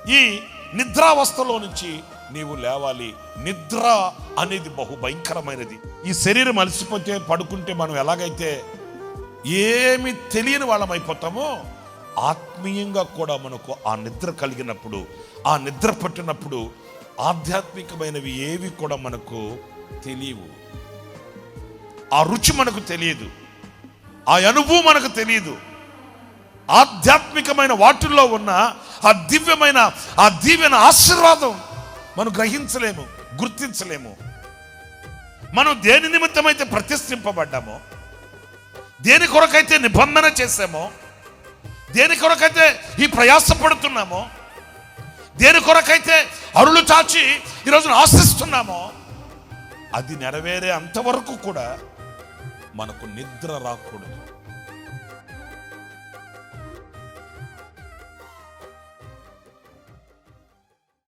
ఈ నిద్రావస్థలో నుంచి నీవు లేవాలి. నిద్ర అనేది బహు భయంకరమైనది. ఈ శరీరం అలసిపోతే పడుకుంటే మనం ఎలాగైతే ఏమి తెలియని వాళ్ళం అయిపోతామో, ఆత్మీయంగా కూడా మనకు ఆ నిద్ర కలిగినప్పుడు, ఆ నిద్ర పట్టినప్పుడు ఆధ్యాత్మికమైనవి ఏవి కూడా మనకు తెలియవు. ఆ రుచి మనకు తెలియదు, ఆ అనుభవం మనకు తెలియదు. ఆధ్యాత్మికమైన వాటిల్లో ఉన్న ఆ దీవెన ఆశీర్వాదం మనం గ్రహించలేము, గుర్తించలేము. మనం దేని నిమిత్తమైతే ప్రతిష్ఠింపబడ్డామో, దేని కొరకైతే నిబంధన చేసామో, దేని కొరకైతే ఈ ప్రయాసపడుతున్నామో, దేని కొరకైతే అరులు చాచి ఈరోజు ఆశిస్తున్నామో, అది నెరవేరే అంతవరకు కూడా మనకు నిద్ర రాకూడదు.